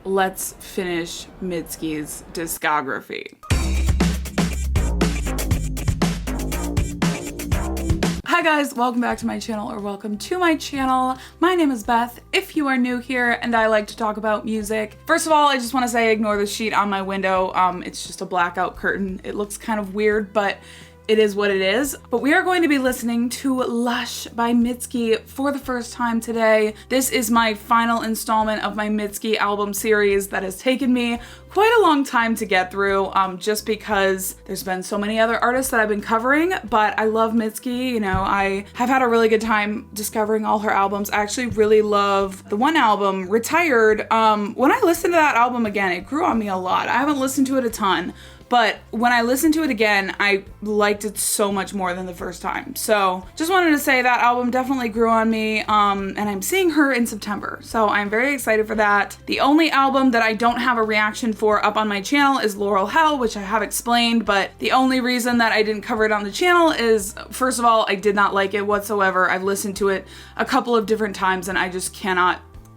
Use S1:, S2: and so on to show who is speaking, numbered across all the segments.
S1: let's finish Mitski's discography. Hi guys, welcome back to my channel, or welcome to my channel. My name is Beth, if you are new here, and I like to talk about music. First of all, I just want to say ignore the sheet on my window. It's just a blackout curtain. It looks kind of weird, but it is what it is. But we are going to be listening to LUSH by Mitski for the first time today. This is my final installment of my Mitski album series that has taken me quite a long time to get through, just because there's been so many other artists that I've been covering, but I love Mitski. You know, I have had a really good time discovering all her albums. I actually really love the one album, Retired. When I listened to that album again, it grew on me a lot. I haven't listened to it a ton, but when I listened to it again, I liked it so much more than the first time. So just wanted to say that album definitely grew on me, and I'm seeing her in September. So I'm very excited for that. The only album that I don't have a reaction for up on my channel is Laurel Hell, which I have explained, but the only reason that I didn't cover it on the channel is, first of all, I did not like it whatsoever. I've listened to it a couple of different times and I just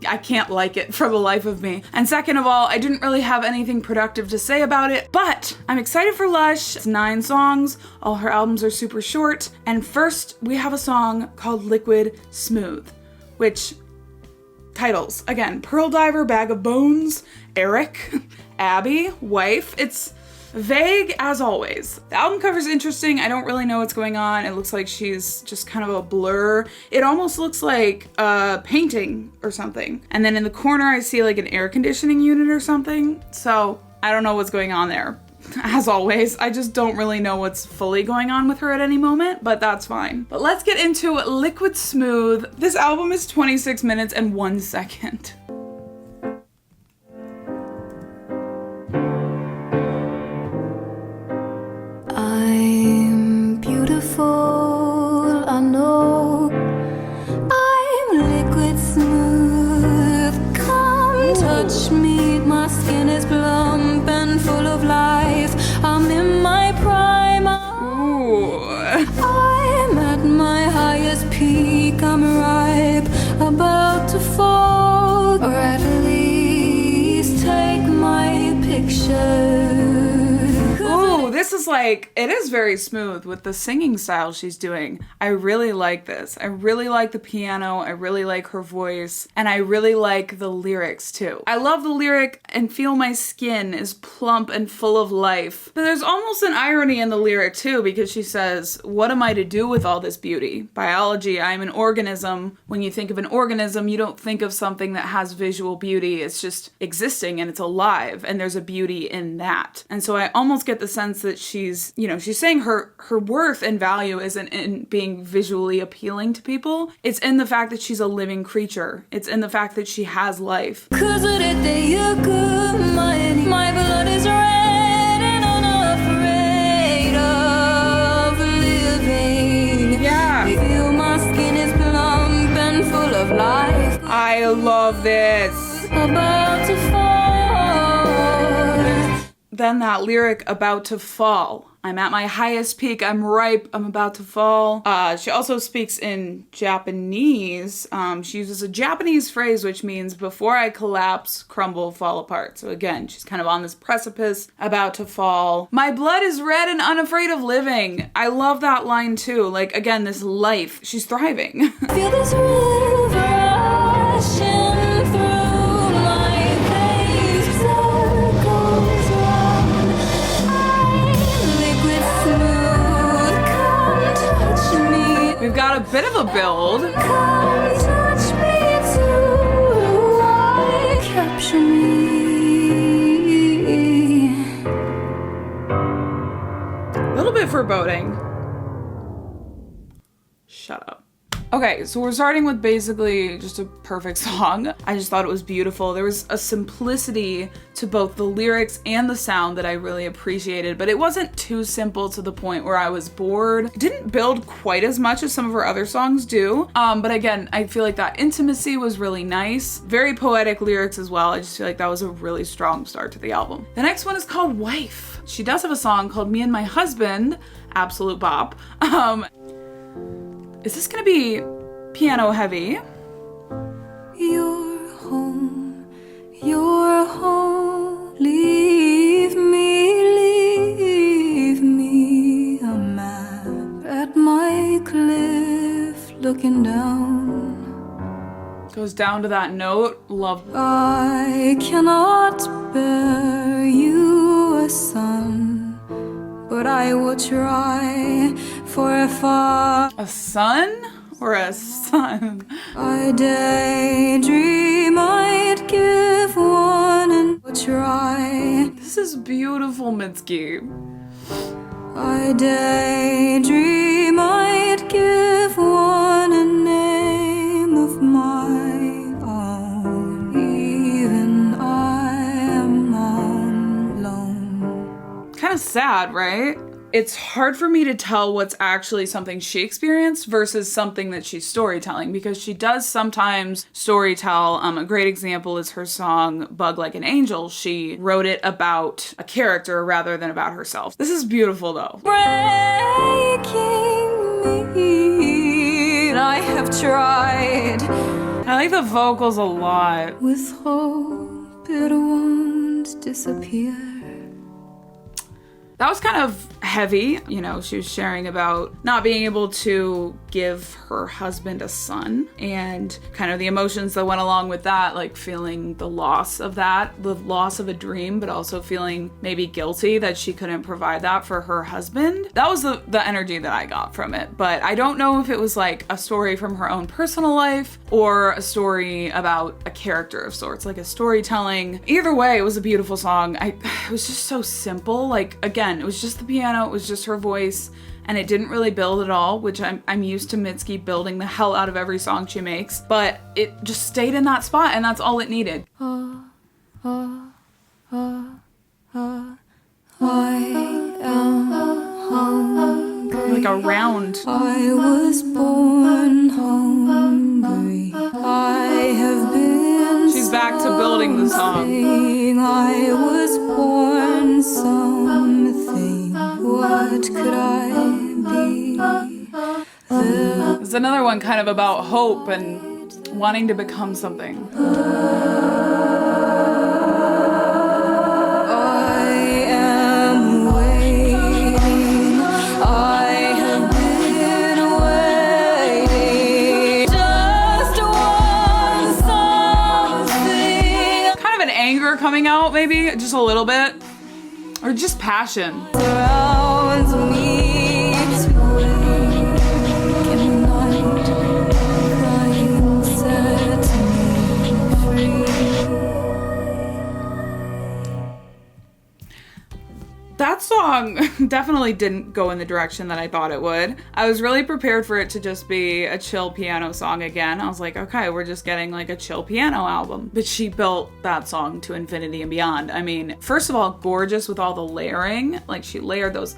S1: I can't like it for the life of me. And second of all, I didn't really have anything productive to say about it, but I'm excited for LUSH. It's 9 songs. All her albums are super short. And first, we have a song called Liquid Smooth, which titles, again, Pearl Diver, Bag of Bones, Eric, Abby, Wife. It's vague as always. The album cover's interesting. I don't really know what's going on. It looks like she's just kind of a blur. It almost looks like a painting or something. And then in the corner, I see like an air conditioning unit or something. So I don't know what's going on there. As always, I just don't really know what's fully going on with her at any moment, but that's fine. But let's get into Liquid Smooth. This album is 26 minutes and 1 second.
S2: I'm beautiful, I know. I'm liquid smooth. Come touch me. My skin is plump and full of life. I'm in my prime.
S1: Ooh.
S2: I'm at my highest peak. I'm ripe, about to fall, or at least take my picture.
S1: This is like, it is very smooth with the singing style she's doing. I really like this. I really like the piano. I really like her voice. And I really like the lyrics too. I love the lyric, and feel my skin is plump and full of life. But there's almost an irony in the lyric too, because she says, what am I to do with all this beauty? Biology, I'm an organism. When you think of an organism, you don't think of something that has visual beauty. It's just existing and it's alive, and there's a beauty in that. And so I almost get the sense that she's, you know, she's saying her worth and value isn't in being visually appealing to people. It's in the fact that she's a living creature. It's in the fact that she has life.
S2: 'Cause of the day you're good, my blood is red and unafraid of living.
S1: Yeah.
S2: Feel my skin is plump and full of life.
S1: I love this.
S2: About to fall.
S1: Then that lyric, about to fall. I'm at my highest peak, I'm ripe, I'm about to fall. She also speaks in Japanese. She uses a Japanese phrase which means before I collapse, crumble, fall apart. So again, she's kind of on this precipice, about to fall. My blood is red and unafraid of living. I love that line too. Like, again, this life. She's thriving.
S2: Feel this river rushing through my veins. Circles round. I'm liquid smooth. Come touch me.
S1: We've got a bit of a build.
S2: Come touch me too. Why capture me?
S1: A little bit foreboding. Shut up. Okay, so we're starting with basically just a perfect song. I just thought it was beautiful. There was a simplicity to both the lyrics and the sound that I really appreciated, but it wasn't too simple to the point where I was bored. It didn't build quite as much as some of her other songs do, but again, I feel like that intimacy was really nice. Very poetic lyrics as well. I just feel like that was a really strong start to the album. The next one is called Wife. She does have a song called Me and My Husband, absolute bop. Is this gonna be piano heavy?
S2: You're home, you're home. looking down.
S1: Goes down to that note. Love.
S2: I cannot bear you a son, but I will try for a
S1: A son or a son?
S2: I daydream I'd give one and will try.
S1: This is beautiful, Mitski.
S2: I daydream I'd give one a name of my own. Even I am alone.
S1: Kind of sad, right? It's hard for me to tell what's actually something she experienced versus something that she's storytelling, because she does sometimes storytell. A great example is her song Bug Like an Angel. She wrote it about a character rather than about herself. This is beautiful though.
S2: Breaking me, I have tried.
S1: I like the vocals a lot.
S2: With hope it won't disappear.
S1: That was kind of heavy. You know, she was sharing about not being able to give her husband a son and kind of the emotions that went along with that, like feeling the loss of that, the loss of a dream, but also feeling maybe guilty that she couldn't provide that for her husband. That was the energy that I got from it. But I don't know if it was like a story from her own personal life or a story about a character of sorts, like a storytelling. Either way, it was a beautiful song. It was just so simple. Like, again, it was just the piano, it was just her voice, and it didn't really build at all, which I'm used to Mitski building the hell out of every song she makes, but it just stayed in that spot, and that's all it needed.
S2: I am hungry.
S1: Like a round.
S2: I was born hungry. I have been.
S1: She's back to building the song.
S2: I was born something. What could I be?
S1: There's another one kind of about hope and wanting to become something.
S2: I am waiting. I have been waiting. Just want something.
S1: Kind of an anger coming out, maybe, just a little bit. Or just passion.
S2: Surrounds me to wake in the night, crying, set me free.
S1: That song definitely didn't go in the direction that I thought it would. I was really prepared for it to just be a chill piano song again. I was like, okay, we're just getting like a chill piano album. But she built that song to infinity and beyond. I mean, first of all, gorgeous with all the layering. Like, she layered those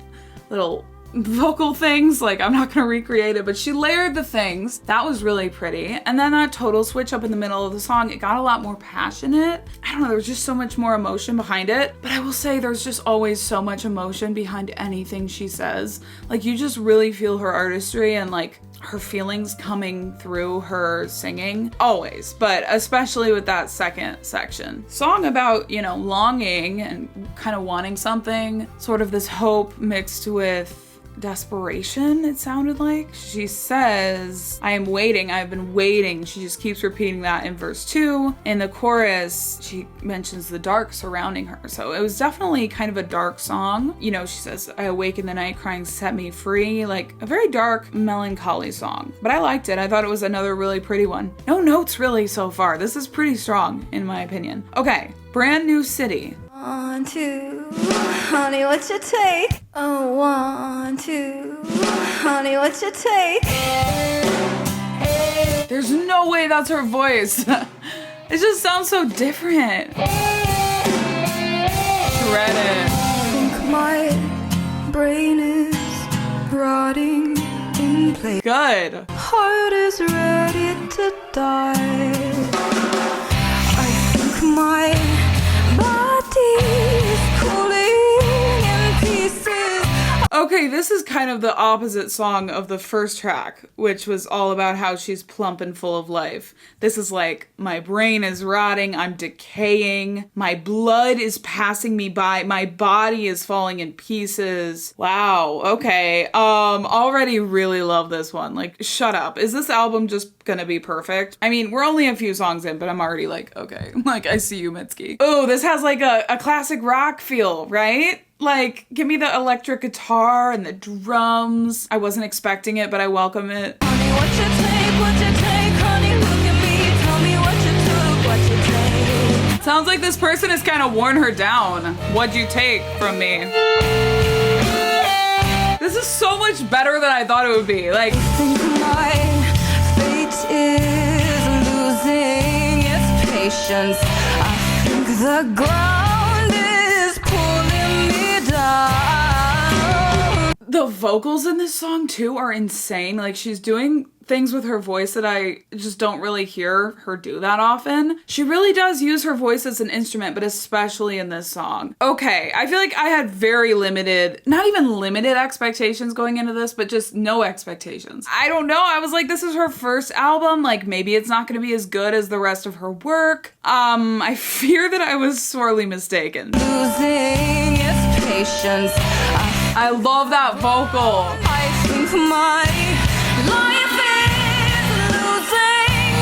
S1: little vocal things. Like, I'm not gonna recreate it, but she layered the things. That was really pretty. And then that total switch up in the middle of the song, it got a lot more passionate. I don't know, there was just so much more emotion behind it. But I will say there's just always so much emotion behind anything she says. Like, you just really feel her artistry and like her feelings coming through her singing, always, but especially with that second section. Song about, you know, longing and kind of wanting something, sort of this hope mixed with desperation, it sounded like. She says, I am waiting, I've been waiting. She just keeps repeating that in verse 2. In the chorus, she mentions the dark surrounding her. So it was definitely kind of a dark song. You know, she says, I awake in the night crying, set me free. Like a very dark, melancholy song. But I liked it. I thought it was another really pretty one. No notes really so far. This is pretty strong, in my opinion. Okay, Brand New City.
S2: 1, 2, honey, what you take? Oh, 1, 2, honey, what you take?
S1: There's no way that's her voice. It just sounds so different. Shredded.
S2: I think my brain is rotting in place.
S1: Good.
S2: Heart is ready to die. I think my body is cooling in pieces.
S1: Okay, this is kind of the opposite song of the first track, which was all about how she's plump and full of life. This is like, my brain is rotting, I'm decaying, my blood is passing me by, my body is falling in pieces. Wow, okay. Already really love this one. Like, shut up. Is this album just gonna be perfect? I mean, we're only a few songs in, but I'm already like, okay. Like, I see you, Mitski. Oh, this has like a classic rock feel, right? Like, give me the electric guitar and the drums. I wasn't expecting it, but I welcome it.
S2: Honey, what you take, honey, look at me. Tell me what you took, what you take.
S1: Sounds like this person has kind of worn her down. What'd you take from me? This is so much better than I thought it would be. Like,
S2: I think my fate is losing its patience. I think the ground is pulling me down.
S1: the vocals in this song too are insane. Like, she's doing things with her voice that I just don't really hear her do that often. She really does use her voice as an instrument, but especially in this song. Okay, I feel like I had very limited, not even limited expectations going into this, but just no expectations. I don't know, I was like, this is her first album, like maybe it's not gonna be as good as the rest of her work. I fear that I was sorely mistaken.
S2: Losing its patience.
S1: I love that vocal.
S2: I think my life is losing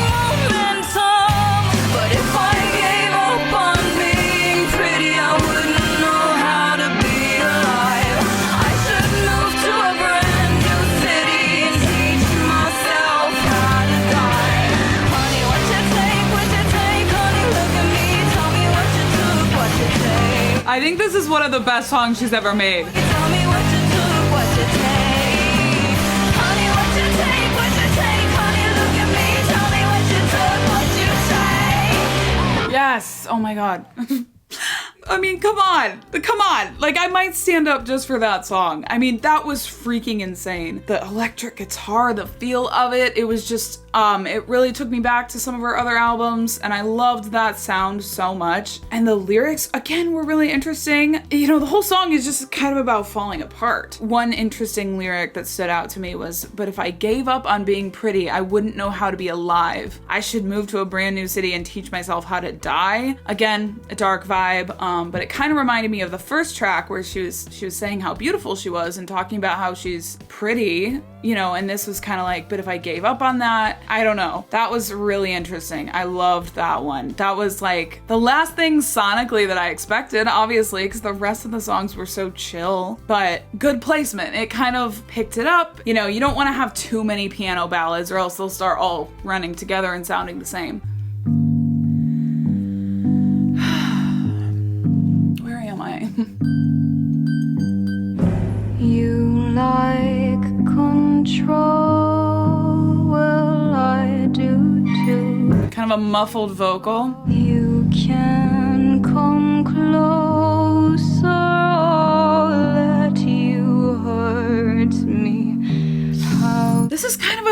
S2: momentum. But if I gave up on being pretty, I wouldn't know how to be alive. I should move to a brand new city and teach myself how to die. Honey, what you take, honey, look at me. Tell me what you took, what you take.
S1: I think this is one of the best songs she's ever made.
S2: Tell me what you took, what you take. Honey, what you take, honey, look at me. Tell me what you took, what you take.
S1: Yes. Oh my God. I mean, come on. Like, I might stand up just for that song. I mean, that was freaking insane. The electric guitar, the feel of it, it was just, it really took me back to some of her other albums, and I loved that sound so much. And the lyrics, again, were really interesting. You know, the whole song is just kind of about falling apart. One interesting lyric that stood out to me was, but if I gave up on being pretty, I wouldn't know how to be alive. I should move to a brand new city and teach myself how to die. Again, a dark vibe, but it kind of reminded me of the first track where she was saying how beautiful she was and talking about how she's pretty, you know, and this was kind of like, but if I gave up on that, I don't know. That was really interesting. I loved that one. That was like the last thing sonically that I expected, obviously, because the rest of the songs were so chill, but good placement. It kind of picked it up. You know, you don't want to have too many piano ballads or else they'll start all running together and sounding the same.
S2: You like control, well, I do too.
S1: Kind of a muffled vocal.
S2: You can come closer, I'll let you hurt me.
S1: This is kind of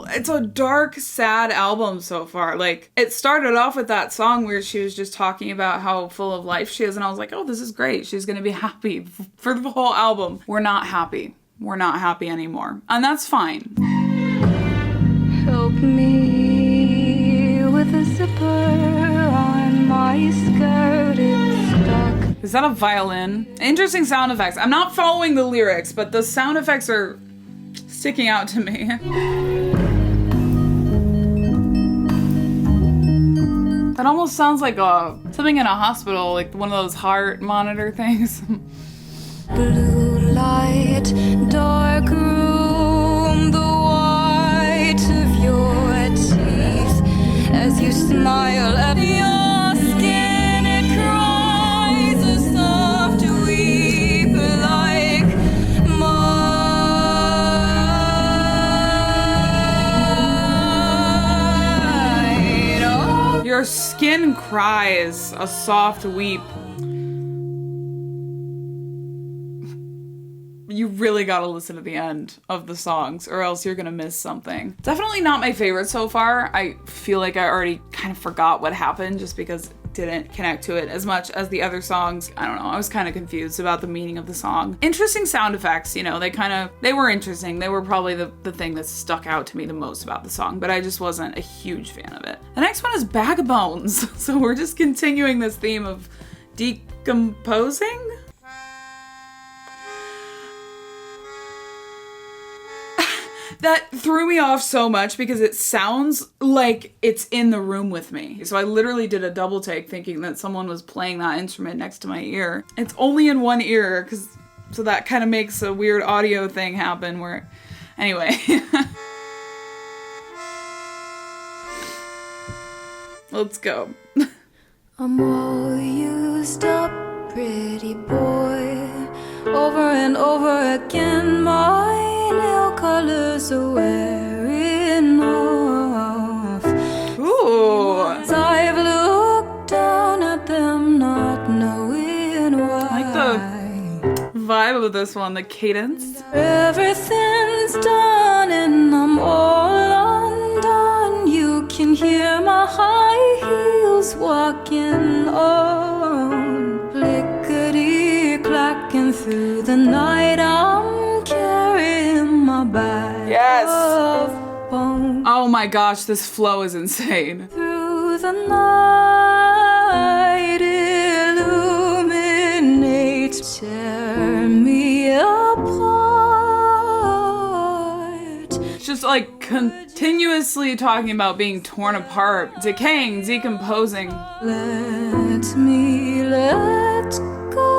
S1: it's a dark, sad album so far. Like, it started off with that song where she was just talking about how full of life she is, and I was like, oh, this is great. She's gonna be happy for the whole album. We're not happy. We're not happy anymore. And that's fine.
S2: Help me with a zipper on my skirt, it's stuck.
S1: Is that a violin? Interesting sound effects. I'm not following the lyrics, but the sound effects are sticking out to me. That almost sounds like something in a hospital, like one of those heart monitor things.
S2: Blue light, dark room, the white of your teeth. As you smile at your skin, it cries a soft weep like mine. Oh.
S1: Your skin cries a soft weep. You really gotta listen to the end of the songs or else you're gonna miss something. Definitely not my favorite so far. I feel like I already kind of forgot what happened just because didn't connect to it as much as the other songs. I don't know, I was kind of confused about the meaning of the song. Interesting sound effects, you know, they were interesting. They were probably the thing that stuck out to me the most about the song, but I just wasn't a huge fan of it. The next one is Bag of Bones. So we're just continuing this theme of decomposing? That threw me off so much because it sounds like it's in the room with me. So I literally did a double take thinking that someone was playing that instrument next to my ear. It's only in one ear, so that kind of makes a weird audio thing happen where, anyway. Let's go.
S2: I'm all used up, pretty boy. Over and over again, my nail colors are wearing off.
S1: Ooh.
S2: As I've looked down at them, not knowing why.
S1: I like the vibe of this one, the cadence.
S2: Everything's done and I'm all undone. You can hear my high heels walking on. Clickety clacking through the night. I'm carrying my bag of bones.
S1: Oh my gosh, this flow is insane.
S2: Through the night, illuminate, tear me apart.
S1: It's just like continuously talking about being torn apart, decaying, decomposing.
S2: Let me let go.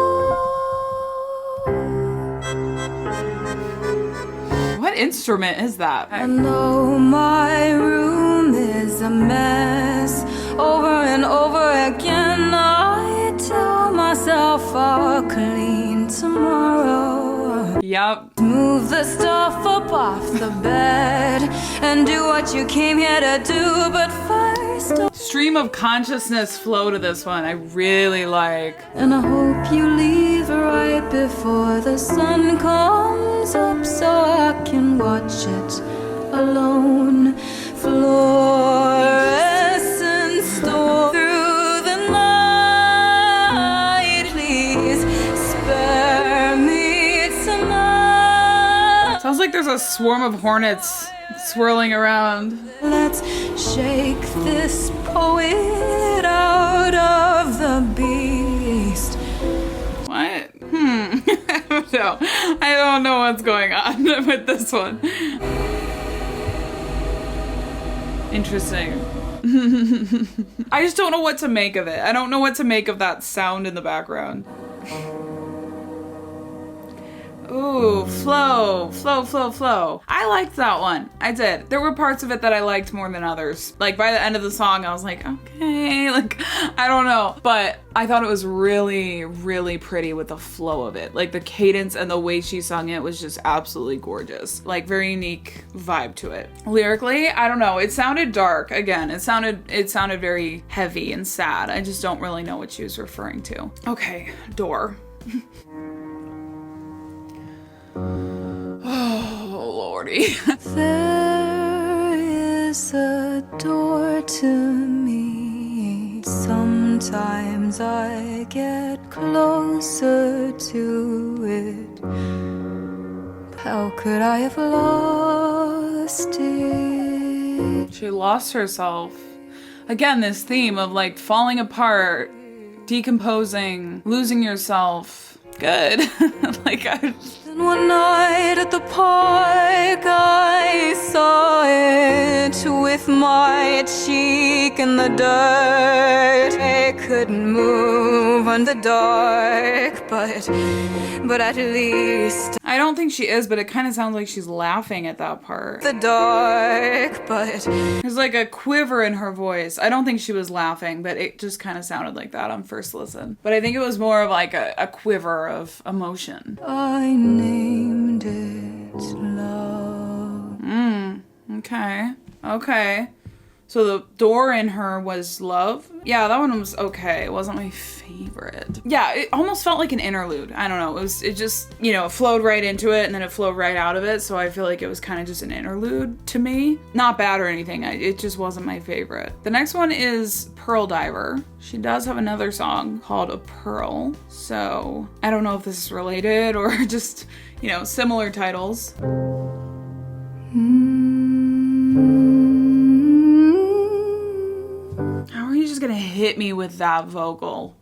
S1: What instrument is that?
S2: I know my room is a mess. Over and over again, I tell myself I'll clean tomorrow.
S1: Yup.
S2: Move the stuff up off the bed and do what you came here to do, but first.
S1: Stream of consciousness flow to this one. I really like.
S2: And I hope you leave right before the sun comes up so I can watch it alone. Fluorescent storm through the night. Please spare me tonight.
S1: Sounds like there's a swarm of hornets swirling around.
S2: Let's shake this poet out of the beast.
S1: What? I don't know. I don't know what's going on with this one. Interesting. I just don't know what to make of it. I don't know what to make of that sound in the background. Ooh, flow, flow, flow, flow. I liked that one. I did. There were parts of it that I liked more than others. Like by the end of the song, I was like, okay, like, I don't know. But I thought it was really, really pretty with the flow of it. Like the cadence and the way she sung it was just absolutely gorgeous. Like very unique vibe to it. Lyrically, I don't know. It sounded dark. Again, it sounded very heavy and sad. I just don't really know what she was referring to. Okay, door. Oh, lordy.
S2: There is a door to me. Sometimes I get closer to it. How could I have lost it?
S1: She lost herself. Again, this theme of like falling apart, decomposing, losing yourself. Good. Like
S2: One night at the park, I saw it with my cheek in the dirt. I couldn't move on the dark, but at least
S1: I don't think she is, but it kind of sounds like she's laughing at that part.
S2: the dark, but
S1: There's like a quiver in her voice. I don't think she was laughing, but it just kind of sounded like that on first listen. But I think it was more of like a quiver of emotion.
S2: I named it love.
S1: Okay. Okay. So the door in her was love. Yeah, that one was okay. It wasn't my favorite. Yeah, it almost felt like an interlude. I don't know. It just, you know, it flowed right into it and then it flowed right out of it. So I feel like it was kind of just an interlude to me. Not bad or anything. It just wasn't my favorite. The next one is Pearl Diver. She does have another song called A Pearl. So I don't know if this is related or just, you know, similar titles. How are you just gonna hit me with that vocal?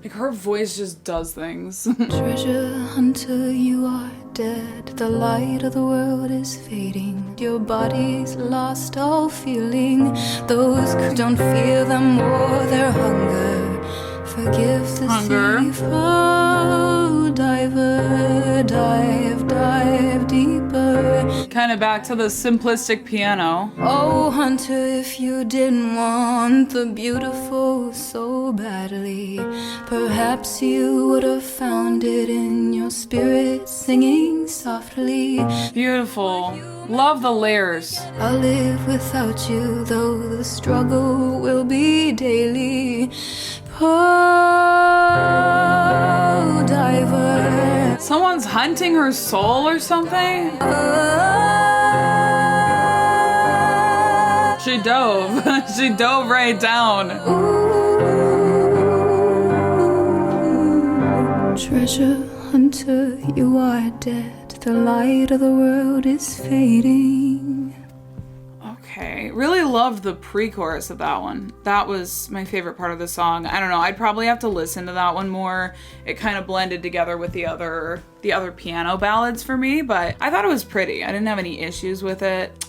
S1: Like, her voice just does things.
S2: Treasure hunter, you are dead. The light of the world is fading. Your body's lost all feeling. Those who don't feel them or their hunger. Forgive the thief. Oh, diver, dive deeper.
S1: Kind of back to the simplistic piano.
S2: Oh, hunter, if you didn't want the beautiful so badly, perhaps you would have found it in your spirit singing softly.
S1: Beautiful. Love the layers.
S2: I'll live without you, though the struggle will be daily. Pearl diver.
S1: Someone's hunting her soul or something? She dove. She dove right down.
S2: Treasure hunter, you are dead. The light of the world is fading.
S1: Okay, really loved the pre-chorus of that one. That was my favorite part of the song. I don't know, I'd probably have to listen to that one more. It kind of blended together with the other piano ballads for me, but I thought it was pretty. I didn't have any issues with it.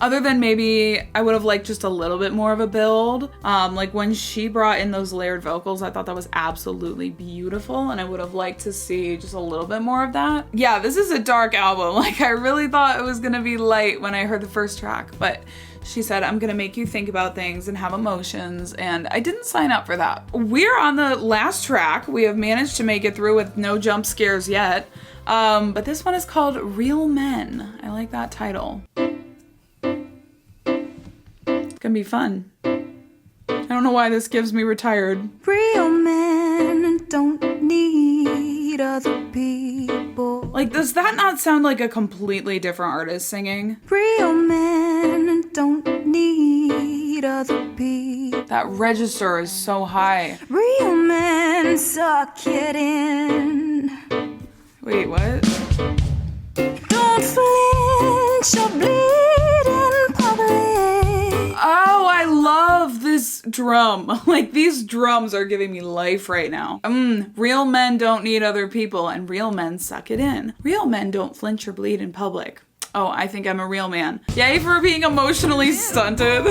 S1: Other than maybe I would have liked just a little bit more of a build. Like when she brought in those layered vocals, I thought that was absolutely beautiful and I would have liked to see just a little bit more of that. Yeah, this is a dark album. Like I really thought it was gonna be light when I heard the first track, but she said, I'm gonna make you think about things and have emotions, and I didn't sign up for that. We're on the last track. We have managed to make it through with no jump scares yet. But this one is called Real Men. I like that title. Gonna be fun. I don't know why this gives me retired.
S2: Real men don't need other people.
S1: Like, does that not sound like a completely different artist singing?
S2: Real men don't need other people.
S1: That register is so high.
S2: Real men suck it in.
S1: Wait, what?
S2: Don't flinch or bleed in public.
S1: Oh, I love this drum. Like, these drums are giving me life right now. Real men don't need other people, and real men suck it in. Real men don't flinch or bleed in public. Oh, I think I'm a real man. Yay for being emotionally stunted.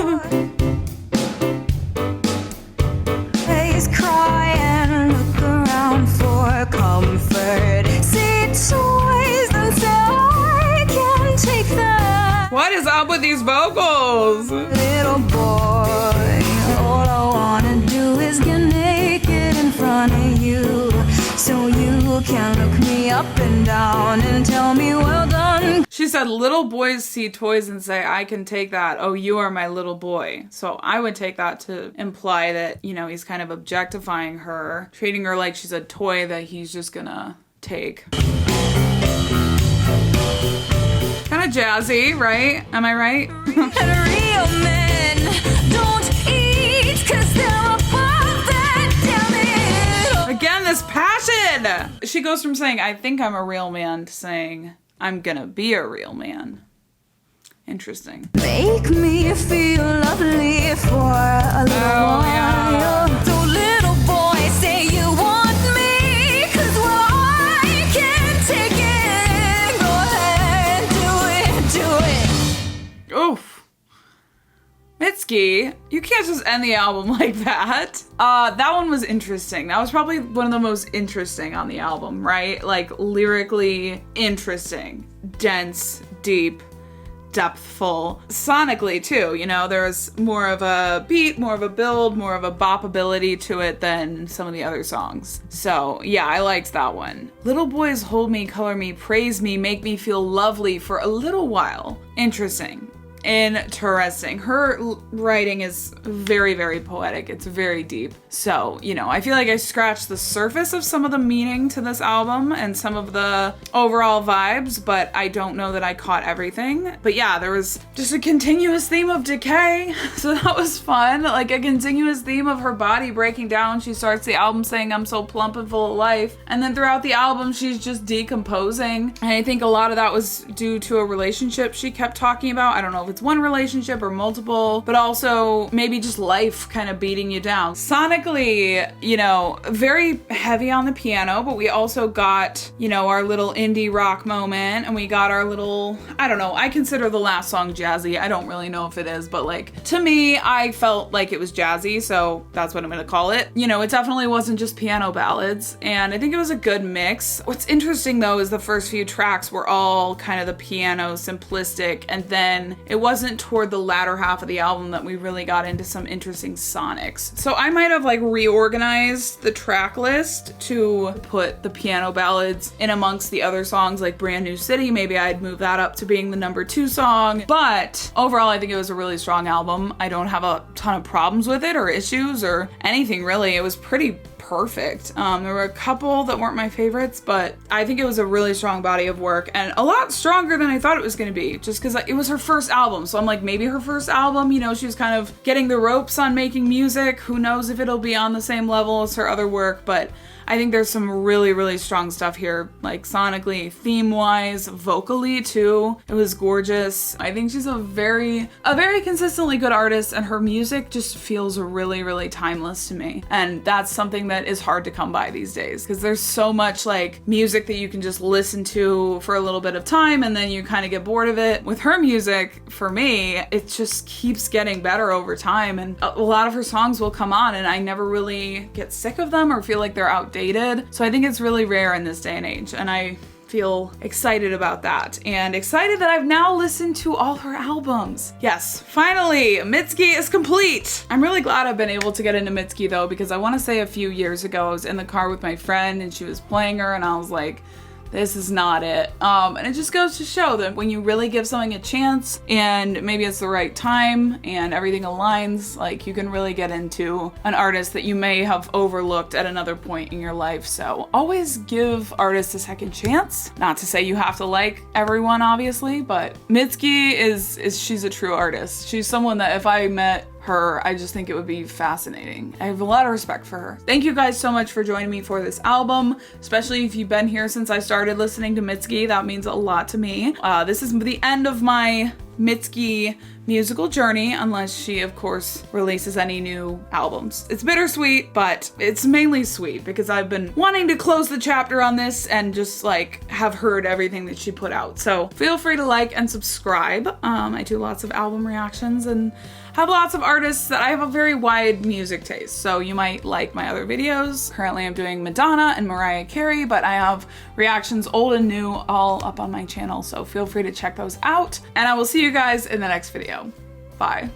S2: Please cry and look around for comfort. See toys and say I can take them.
S1: What is up with these vocals?
S2: Little boy, all I wanna do is get naked in front of you, so you can look me up and down and tell me well done.
S1: She said, little boys see toys and say, I can take that. Oh, you are my little boy. So I would take that to imply that, you know, he's kind of objectifying her, treating her like she's a toy that he's just gonna take. Kind of jazzy, right? Am I right?
S2: And real men don't eat 'cause they're above that, damn it.
S1: Again, this passion! She goes from saying, I think I'm a real man, to saying, I'm gonna be a real man. Interesting.
S2: Make me feel lovely for a little while.
S1: Yeah.
S2: So little boy, say you want me, 'cause well, I can take it. Go ahead, do it.
S1: Oof. Mitski, you can't just end the album like that. That one was interesting. That was probably one of the most interesting on the album, right? Like, lyrically interesting, dense, deep, depthful. Sonically, too, you know, there's more of a beat, more of a build, more of a bop-ability to it than some of the other songs. So, yeah, I liked that one. Little boys hold me, color me, praise me, make me feel lovely for a little while. Interesting. interesting. Her writing is very, very poetic. It's very deep. So, you know, I feel like I scratched the surface of some of the meaning to this album and some of the overall vibes, but I don't know that I caught everything. But yeah, there was just a continuous theme of decay. So that was fun. Like a continuous theme of her body breaking down. She starts the album saying, "I'm so plump and full of life." And then throughout the album, she's just decomposing. And I think a lot of that was due to a relationship she kept talking about. I don't know if it's one relationship or multiple, but also maybe just life kind of beating you down. Sonically, you know, very heavy on the piano, but we also got, you know, our little indie rock moment, and we got our little, I don't know, I consider the last song jazzy. I don't really know if it is, but like, to me, I felt like it was jazzy, so that's what I'm gonna call it. You know, it definitely wasn't just piano ballads, and I think it was a good mix. What's interesting though is the first few tracks were all kind of the piano simplistic, and then it wasn't toward the latter half of the album that we really got into some interesting sonics. So I might have like reorganized the track list to put the piano ballads in amongst the other songs like Brand New City. Maybe I'd move that up to being the number 2 song. But overall, I think it was a really strong album. I don't have a ton of problems with it or issues or anything really. It was pretty perfect. There were a couple that weren't my favorites, but I think it was a really strong body of work and a lot stronger than I thought it was going to be, just because it was her first album. So I'm like, maybe her first album, you know, she was kind of getting the ropes on making music. Who knows if it'll be on the same level as her other work, but I think there's some really, really strong stuff here, like sonically, theme-wise, vocally too. It was gorgeous. I think she's a very consistently good artist, and her music just feels really, really timeless to me. And that's something that is hard to come by these days, because there's so much like music that you can just listen to for a little bit of time and then you kind of get bored of it. With her music, for me, it just keeps getting better over time, and a lot of her songs will come on and I never really get sick of them or feel like they're outdated. So I think it's really rare in this day and age, and I feel excited about that, and excited that I've now listened to all her albums. Yes, finally, Mitski is complete. I'm really glad I've been able to get into Mitski though, because I want to say a few years ago I was in the car with my friend and she was playing her and I was like, this is not it. And it just goes to show that when you really give something a chance and maybe it's the right time and everything aligns, like you can really get into an artist that you may have overlooked at another point in your life. So always give artists a second chance. Not to say you have to like everyone, obviously, but Mitski she's a true artist. She's someone that if I met her, I just think it would be fascinating. I have a lot of respect for her. Thank you guys so much for joining me for this album, especially if you've been here since I started listening to Mitski. That means a lot to me. This is the end of my Mitski musical journey, unless she of course releases any new albums. It's bittersweet, but it's mainly sweet because I've been wanting to close the chapter on this and just like have heard everything that she put out. So feel free to like and subscribe. I do lots of album reactions and have lots of artists that I have a very wide music taste, so you might like my other videos. Currently I'm doing Madonna and Mariah Carey, but I have reactions old and new all up on my channel, so feel free to check those out, and I will see you guys in the next video. Bye.